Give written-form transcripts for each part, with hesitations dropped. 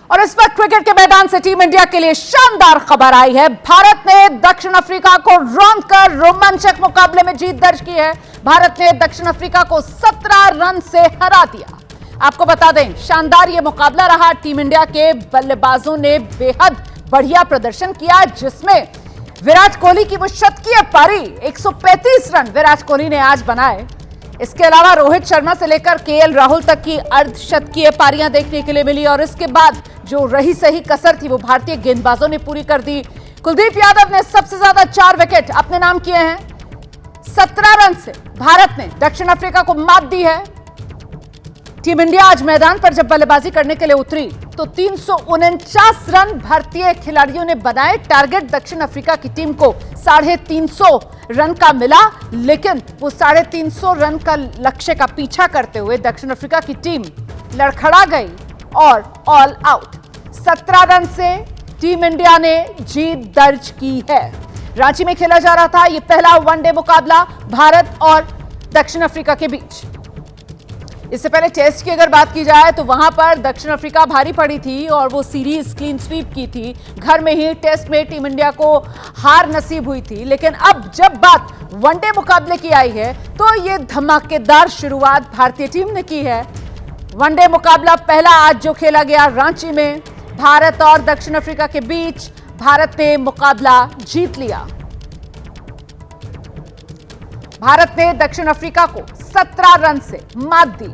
और इस वक्त क्रिकेट के मैदान से टीम इंडिया के लिए शानदार खबर आई है। भारत ने दक्षिण अफ्रीका को रौंद कर रोमांचक मुकाबले में जीत दर्ज की है। भारत ने दक्षिण अफ्रीका को 17 रन से हरा दिया। आपको बता दें, शानदार ये मुकाबला रहा। टीम इंडिया के बल्लेबाजों ने बेहद बढ़िया प्रदर्शन किया, जिसमें विराट कोहली की वो शतकीय पारी 135 रन विराट कोहली ने आज बनाए। इसके अलावा रोहित शर्मा से लेकर केएल राहुल तक की अर्धशतकीय पारियां देखने के लिए मिली और इसके बाद जो रही सही कसर थी वो भारतीय गेंदबाजों ने पूरी कर दी। कुलदीप यादव ने सबसे ज्यादा 4 विकेट अपने नाम किए हैं। 17 रन से भारत ने दक्षिण अफ्रीका को मात दी है। टीम इंडिया आज मैदान पर जब बल्लेबाजी करने के लिए उतरी तो 349 रन भारतीय खिलाड़ियों ने बनाए। टारगेट दक्षिण अफ्रीका की टीम को 350 रन का मिला, लेकिन वो 350 रन का लक्ष्य का पीछा करते हुए दक्षिण अफ्रीका की टीम लड़खड़ा गई और ऑल आउट। 17 रन से टीम इंडिया ने जीत दर्ज की है। रांची में खेला जा रहा था ये पहला वनडे मुकाबला भारत और दक्षिण अफ्रीका के बीच। इससे पहले टेस्ट की अगर बात की जाए तो वहां पर दक्षिण अफ्रीका भारी पड़ी थी और वो सीरीज क्लीन स्वीप की थी। घर में ही टेस्ट में टीम इंडिया को हार नसीब हुई थी, लेकिन अब जब बात वनडे मुकाबले की आई है तो ये धमाकेदार शुरुआत भारतीय टीम ने की है। वनडे मुकाबला पहला आज जो खेला गया रांची में भारत और दक्षिण अफ्रीका के बीच, भारत ने मुकाबला जीत लिया। भारत ने दक्षिण अफ्रीका को 17 रन से मात दी।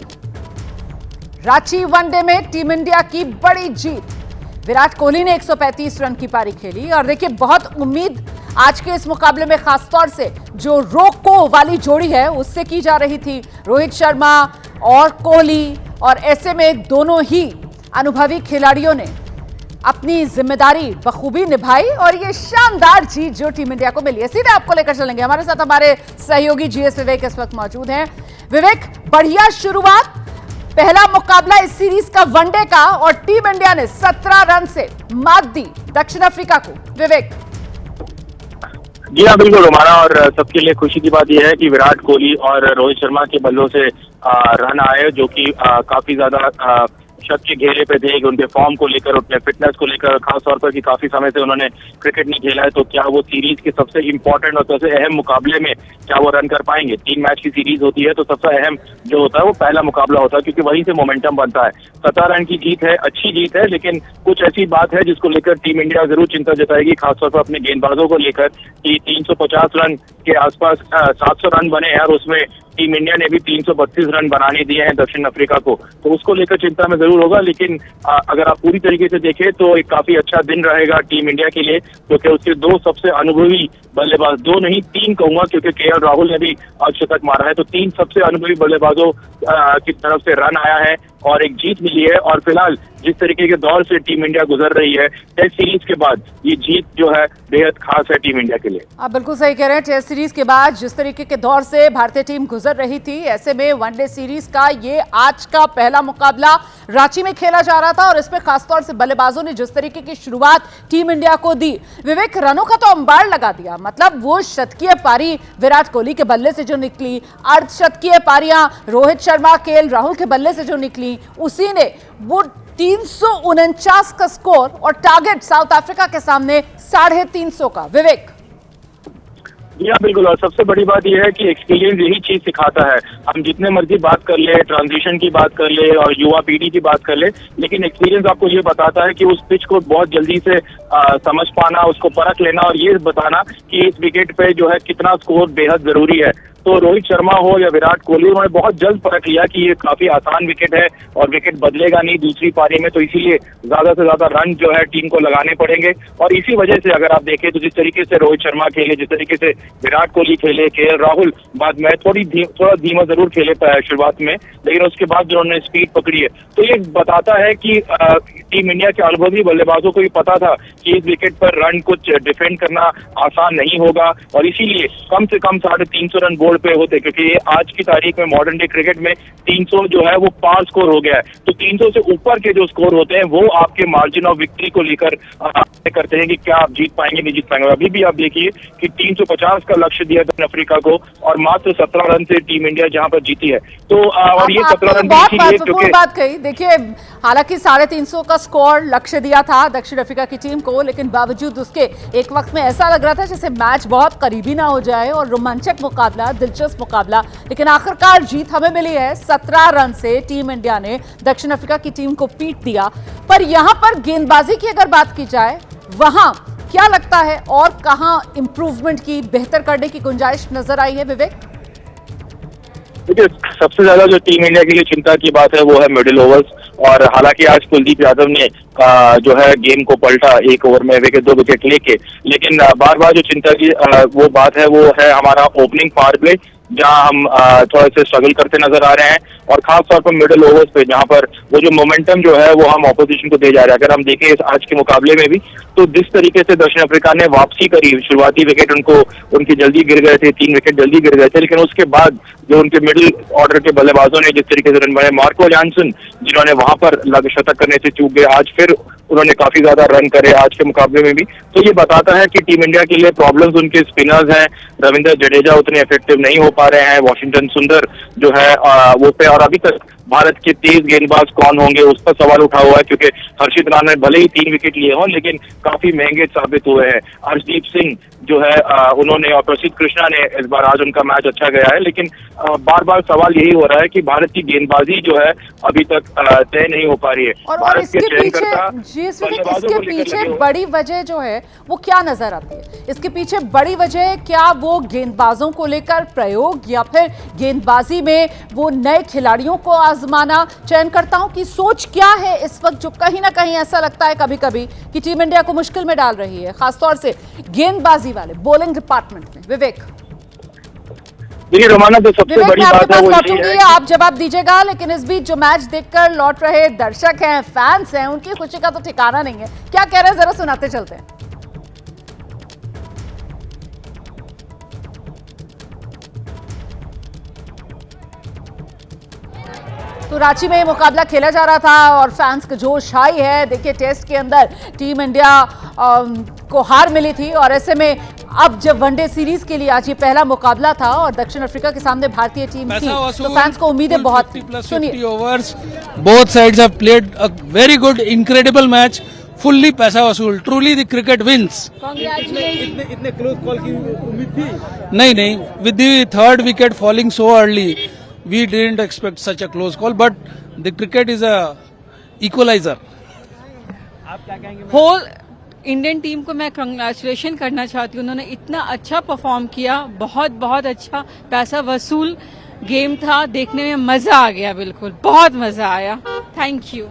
रांची वनडे में टीम इंडिया की बड़ी जीत। विराट कोहली ने 135 रन की पारी खेली और देखिए, बहुत उम्मीद आज के इस मुकाबले में खासतौर से जो रोको वाली जोड़ी है उससे की जा रही थी। रोहित शर्मा और कोहली, और ऐसे में दोनों ही अनुभवी खिलाड़ियों ने अपनी जिम्मेदारी बखूबी निभाई और ये शानदार जीत जो टीम इंडिया को मिली है, सीधे आपको लेकर चलेंगे। हमारे साथ हमारे सहयोगी जीएस विवेक इस वक्त मौजूद हैं। विवेक, बढ़िया शुरुआत, पहला मुकाबला इस सीरीज का वनडे का और टीम इंडिया ने 17 रन से मात दी दक्षिण अफ्रीका को। विवेक। जी हाँ, बिल्कुल रोमाना, और सबके लिए खुशी की बात यह है कि विराट कोहली और रोहित शर्मा के बल्लों से रन आए, जो कि काफी ज्यादा शक के घेरे पे थे कि उनके फॉर्म को लेकर, उनके फिटनेस को लेकर, खासतौर पर कि काफी समय से उन्होंने क्रिकेट नहीं खेला है, तो क्या वो सीरीज के सबसे इंपॉर्टेंट और सबसे अहम मुकाबले में क्या वो रन कर पाएंगे। 3 मैच की सीरीज होती है तो सबसे अहम जो होता है वो पहला मुकाबला होता है, क्योंकि वहीं से मोमेंटम बनता है। 17 रन की जीत है, अच्छी जीत है, लेकिन कुछ ऐसी बात है जिसको लेकर टीम इंडिया जरूर चिंता जताएगी, खासतौर पर अपने गेंदबाजों को लेकर कि 350 रन के आसपास 700 रन बने हैं और उसमें टीम इंडिया ने भी 332 रन बनाने दिए हैं दक्षिण अफ्रीका को, तो उसको लेकर चिंता में जरूर होगा। लेकिन अगर आप पूरी तरीके से देखें तो एक काफी अच्छा दिन रहेगा टीम इंडिया के लिए, क्योंकि उसके 2 सबसे अनुभवी बल्लेबाज, 2 नहीं 3 कहूंगा, क्योंकि केएल राहुल ने भी अर्धशतक मारा है, तो 3 सबसे अनुभवी बल्लेबाजों की तरफ से रन आया है और एक जीत मिली है। और फिलहाल जिस तरीके के दौर से टीम इंडिया गुजर रही है टेस्ट सीरीज के बाद, ये जीत जो है बेहद खास है टीम इंडिया के लिए। आप बिल्कुल सही कह रहे हैं। टेस्ट सीरीज के बाद जिस तरीके के दौर से भारतीय टीम गुजर रही थी, ऐसे में वनडे सीरीज का ये आज का पहला मुकाबला रांची में खेला जा रहा था और इसमें खासतौर से बल्लेबाजों ने जिस तरीके की शुरुआत टीम इंडिया को दी, विवेक, रनों का तो अंबार लगा दिया। मतलब वो शतकीय पारी विराट कोहली के बल्ले से जो निकली, अर्धशतकीय पारियां रोहित शर्मा, केएल राहुल के बल्ले से जो निकली, उसी ने वो 349 का स्कोर और टारगेट साउथ अफ्रीका के सामने 350 का। विवेक। जी हाँ, बिल्कुल, और सबसे बड़ी बात यह है कि एक्सपीरियंस यही चीज सिखाता है। हम जितने मर्जी बात कर ले, ट्रांजिशन की बात कर ले और युवा पीढ़ी की बात कर ले, लेकिन एक्सपीरियंस आपको ये बताता है कि उस पिच को बहुत जल्दी से समझ पाना, उसको परख लेना और ये बताना कि इस विकेट पे जो है कितना स्कोर बेहद जरूरी है। तो रोहित शर्मा हो या विराट कोहली, उन्होंने बहुत जल्द परख लिया कि ये काफी आसान विकेट है और विकेट बदलेगा नहीं दूसरी पारी में, तो इसीलिए ज्यादा से ज्यादा रन जो है टीम को लगाने पड़ेंगे। और इसी वजह से अगर आप देखें तो जिस तरीके से रोहित शर्मा खेले, जिस तरीके से विराट कोहली खेले, केएल राहुल बाद में थोड़ा धीमा जरूर खेले शुरुआत में, लेकिन उसके बाद जो उन्होंने स्पीड पकड़ी है, तो ये बताता है कि टीम इंडिया के अनुभवी बल्लेबाजों को भी पता था कि इस विकेट पर रन कुछ डिफेंड करना आसान नहीं होगा और इसीलिए कम से कम 350 रन बोल्ड स्कोर पे होते, क्योंकि ये आज की तारीख में मॉडर्न डे क्रिकेट में 300 जो है वो पार स्कोर हो गया है। तो 300 से ऊपर के जो स्कोर होते हैं वो आपके मार्जिन ऑफ विक्ट्री को लेकर करते हैं कि क्या आप जीत पाएंगे नहीं जीत पाएंगे। अभी भी आप देखिए कि 350 का लक्ष्य दिया दक्षिण अफ्रीका को और मात्र 17 रन से टीम इंडिया जहां पर जीती है। तो और ये 17 रन बहुत महत्वपूर्ण बात कही। देखिए, हालांकि 350 का स्कोर लक्ष्य दिया था दक्षिण अफ्रीका की टीम को, लेकिन बावजूद उसके एक वक्त में ऐसा लग रहा था जैसे मैच बहुत करीबी ना हो जाए और रोमांचक मुकाबला, दिलचस्प मुकाबला, लेकिन आखिरकार जीत हमें मिली है। 17 रन से टीम इंडिया ने दक्षिण अफ्रीका की टीम को पीट दिया। पर यहां पर गेंदबाजी की अगर बात की जाए, वहां क्या लगता है और कहां इंप्रूवमेंट की, बेहतर करने की गुंजाइश नजर आई है विवेक? देखिए, सबसे ज्यादा जो टीम इंडिया के लिए चिंता की बात है वो है मिडिल ओवर्स। और हालांकि आज कुलदीप यादव ने जो है गेम को पलटा, एक ओवर में 2 विकेट लेके, लेकिन बार बार जो चिंता की वो बात है वो है हमारा ओपनिंग पावर प्ले, जहां हम थोड़ा से स्ट्रगल करते नजर आ रहे हैं। और खास तौर पर मिडिल ओवर्स पे जहां पर वो जो मोमेंटम जो है वो हम ऑपोजिशन को दे जा रहे हैं। अगर हम देखें इस आज के मुकाबले में भी, तो जिस तरीके से दक्षिण अफ्रीका ने वापसी करी, शुरुआती विकेट उनके जल्दी गिर गए थे, 3 विकेट जल्दी गिर गए थे, लेकिन उसके बाद जो उनके मिडिल ऑर्डर के बल्लेबाजों ने जिस तरीके से रन बनाए, मार्को जॉनसन जिन्होंने वहां पर शतक करने से चूक गए, आज फिर उन्होंने काफी ज्यादा रन करे आज के मुकाबले में भी। तो ये बताता है कि टीम इंडिया के लिए प्रॉब्लम्स उनके स्पिनर्स हैं। रविंद्र जडेजा उतने इफेक्टिव नहीं हो पा रहे हैं, वॉशिंगटन सुंदर जो है वो पे, और अभी तक भारत के तेज गेंदबाज कौन होंगे उस पर सवाल उठा हुआ है, क्योंकि हर्षित राणा ने भले ही 3 विकेट लिए हों लेकिन काफी महंगे साबित हुए हैं। हर्षदीप सिंह जो है उन्होंने, और प्रसिद्ध कृष्णा ने इस बार, आज उनका मैच अच्छा गया है, लेकिन बार बार सवाल यही हो रहा है कि भारत की गेंदबाजी जो है अभी तक तय नहीं हो पा रही है। और इसके पीछे बड़ी वजह जो है वो क्या नजर आती है? इसके पीछे बड़ी वजह क्या वो गेंदबाजों को लेकर प्रयोग, या फिर गेंदबाजी में वो नए खिलाड़ियों को आजमाना, चयनकर्ताओं की सोच क्या है इस वक्त, जो कहीं ना कहीं ऐसा लगता है कभी कभी कि टीम इंडिया को मुश्किल में डाल रही है, खासतौर से गेंदबाजी वाले बॉलिंग डिपार्टमेंट में? विवेक, देखिए रोमाना, तो सबसे बड़ी बात है वो ये है, आप जवाब दीजिएगा, लेकिन इस बीच जो मैच देखकर लौट रहे दर्शक हैं, फैंस हैं, उनकी खुशी का तो ठिकाना नहीं है। क्या कह रहे हैं जरा सुनाते चलते हैं। तो रांची में ये मुकाबला खेला जा रहा था और फैंस का जोश हाई है। देखिए, टेस्ट के अंदर टीम इंडिया को हार मिली थी और ऐसे में अब जब वनडे सीरीज के लिए आज ये पहला मुकाबला था और दक्षिण अफ्रीका के सामने भारतीय टीम थी, तो फैंस को उम्मीदें बहुत थी। सुनिए, overs, both sides have played a very good, incredible match, fully पैसा वसूल, ट्रूली द क्रिकेट विंस। इतने क्लोज कॉल की उम्मीद थी? नहीं, with the third wicket falling so early, we didn't expect such a close call, but the cricket is a equalizer. आप क्या कहेंगे? होल इंडियन टीम को मैं कंग्रेचुलेशन करना चाहती हूँ। उन्होंने इतना अच्छा परफॉर्म किया, बहुत अच्छा पैसा वसूल गेम था, देखने में मजा आ गया, बिल्कुल बहुत मजा आया। Thank you.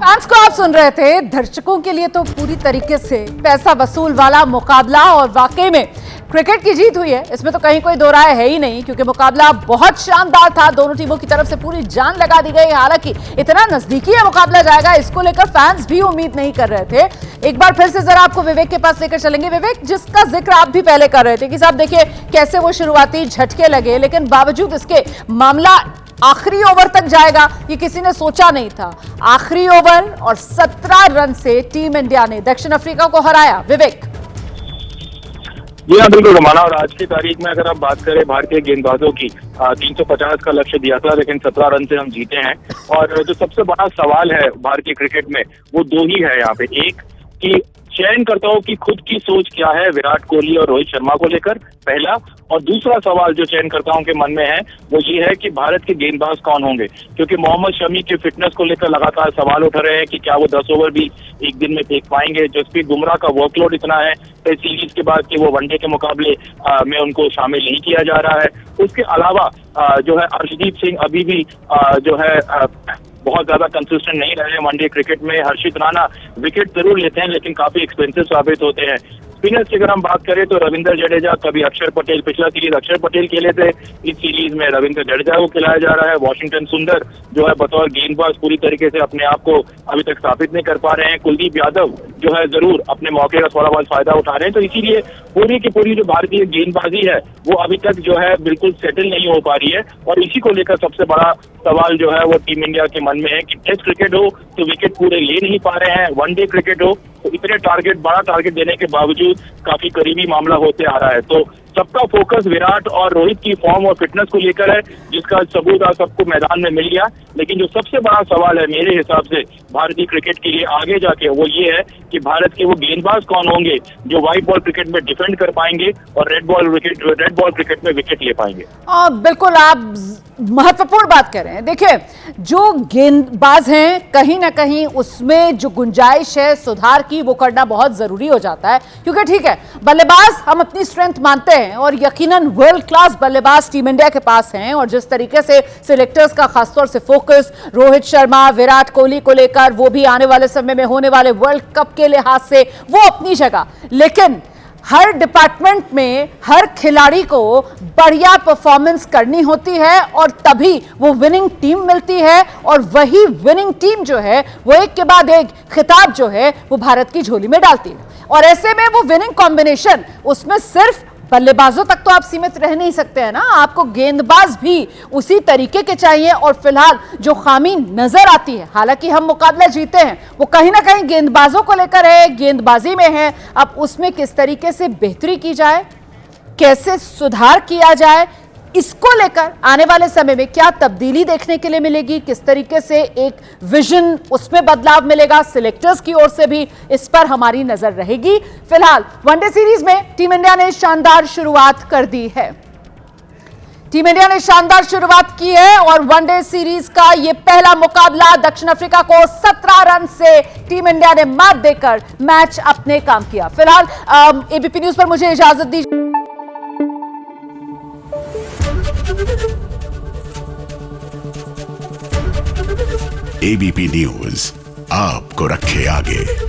फैंस को आप सुन रहे थे, दर्शकों के लिए तो पूरी तरीके से पैसा वसूल वाला मुकाबला, और वाकई में क्रिकेट की जीत हुई है, इसमें तो कहीं कोई दो राय है ही नहीं, क्योंकि मुकाबला बहुत शानदार था। दोनों टीमों की तरफ से पूरी जान लगा दी गई। हालांकि इतना नजदीकी है मुकाबला जाएगा, इसको लेकर फैंस भी उम्मीद नहीं कर रहे थे। एक बार फिर से जरा आपको विवेक के पास लेकर चलेंगे। विवेक, जिसका जिक्र आप भी पहले कर रहे थे कि साहब देखिए कैसे वो शुरुआती झटके लगे, लेकिन बावजूद इसके मामला आखिरी ओवर तक जाएगा ये किसी ने सोचा नहीं था। आखिरी ओवर और 17 रन से टीम इंडिया ने दक्षिण अफ्रीका को हराया। विवेक, जी हाँ, बिल्कुल रोमाना। और आज की तारीख में अगर आप बात करें भारतीय गेंदबाजों की, 350 का लक्ष्य दिया था, लेकिन 17 रन से हम जीते हैं। और जो सबसे बड़ा सवाल है भारतीय क्रिकेट में वो 2 ही है यहाँ पे। एक कि चयनकर्ताओं की खुद की सोच क्या है विराट कोहली और रोहित शर्मा को लेकर, पहला। और दूसरा सवाल जो चयनकर्ताओं के मन में है वो ये है कि भारत के गेंदबाज कौन होंगे, क्योंकि मोहम्मद शमी की फिटनेस को लेकर लगातार सवाल उठ रहे हैं कि क्या वो 10 ओवर भी एक दिन में फेंक पाएंगे। जसप्रीत बुमराह का वर्कलोड इतना है टेस्ट सीरीज के बाद कि वो वनडे के मुकाबले में उनको शामिल नहीं किया जा रहा है। उसके अलावा जो है हर्षदीप सिंह अभी भी जो है बहुत ज्यादा कंसिस्टेंट नहीं रहे हैं वनडे क्रिकेट में। हर्षित राणा विकेट जरूर लेते हैं लेकिन काफी एक्सपेंसिव साबित होते हैं। स्पिनर्स की अगर हम बात करें तो रविंद्र जडेजा, कभी अक्षर पटेल, पिछला सीरीज अक्षर पटेल खेले थे, इस सीरीज में रविंद्र जडेजा को खिलाया जा रहा है। वॉशिंगटन सुंदर जो है बतौर गेंदबाज पूरी तरीके से अपने आप को अभी तक साबित नहीं कर पा रहे हैं। कुलदीप यादव जो है जरूर अपने मौके का थोड़ा बहुत फायदा उठा रहे हैं। तो इसीलिए पूरी की पूरी जो भारतीय गेंदबाजी है वो अभी तक जो है बिल्कुल सेटल नहीं हो पा रही है, और इसी को लेकर सबसे बड़ा सवाल जो है वो टीम इंडिया के मन में है कि टेस्ट क्रिकेट हो तो विकेट पूरे ले नहीं पा रहे हैं, वनडे क्रिकेट हो तो इतने बड़ा टारगेट देने के बावजूद काफी करीबी मामला होते आ रहा है। तो सबका फोकस विराट और रोहित की फॉर्म और फिटनेस को लेकर है, जिसका सबूत आज सबको मैदान में मिल गया। लेकिन जो सबसे बड़ा सवाल है मेरे हिसाब से भारतीय क्रिकेट के लिए आगे जाके वो ये है कि भारत के वो गेंदबाज कौन होंगे जो व्हाइट बॉल क्रिकेट में डिफेंड कर पाएंगे और रेड बॉल क्रिकेट में विकेट ले पाएंगे। बिल्कुल आप महत्वपूर्ण बात कर रहे हैं। देखिए, जो गेंदबाज हैं कहीं ना कहीं उसमें जो गुंजाइश है सुधार की वो करना बहुत जरूरी हो जाता है, क्योंकि ठीक है बल्लेबाज हम अपनी स्ट्रेंथ मानते हैं और यकीनन वर्ल्ड क्लास बल्लेबाज टीम इंडिया के पास हैं, और जिस तरीके से सिलेक्टर्स का खासतौर से फोकस रोहित शर्मा, विराट कोहली को लेकर, वो भी आने वाले समय में होने वाले वर्ल्ड कप के लिहाज से वो अपनी जगह, लेकिन हर डिपार्टमेंट में हर खिलाड़ी को बढ़िया परफॉर्मेंस करनी होती है और तभी वो विनिंग टीम मिलती है, और वही विनिंग टीम जो है वो एक के बाद एक खिताब जो है वो भारत की झोली में डालती है। और ऐसे में वो विनिंग कॉम्बिनेशन, उसमें सिर्फ बल्लेबाजों तक तो आप सीमित रह नहीं सकते हैं ना, आपको गेंदबाज भी उसी तरीके के चाहिए। और फिलहाल जो खामी नजर आती है, हालांकि हम मुकाबला जीते हैं, वो कहीं ना कहीं गेंदबाजों को लेकर है, गेंदबाजी में है। अब उसमें किस तरीके से बेहतरी की जाए, कैसे सुधार किया जाए, इसको लेकर आने वाले समय में क्या तब्दीली देखने के लिए मिलेगी, किस तरीके से एक विजन उसमें बदलाव मिलेगा सिलेक्टर्स की ओर से भी, इस पर हमारी नजर रहेगी। फिलहाल वनडे सीरीज में टीम इंडिया ने शानदार शुरुआत कर दी है। टीम इंडिया ने शानदार शुरुआत की है और वनडे सीरीज का यह पहला मुकाबला दक्षिण अफ्रीका को 17 रन से टीम इंडिया ने मात देकर मैच अपने काम किया। फिलहाल एबीपी न्यूज पर मुझे इजाजत दीजिए। एबीपी न्यूज आपको रखे आगे।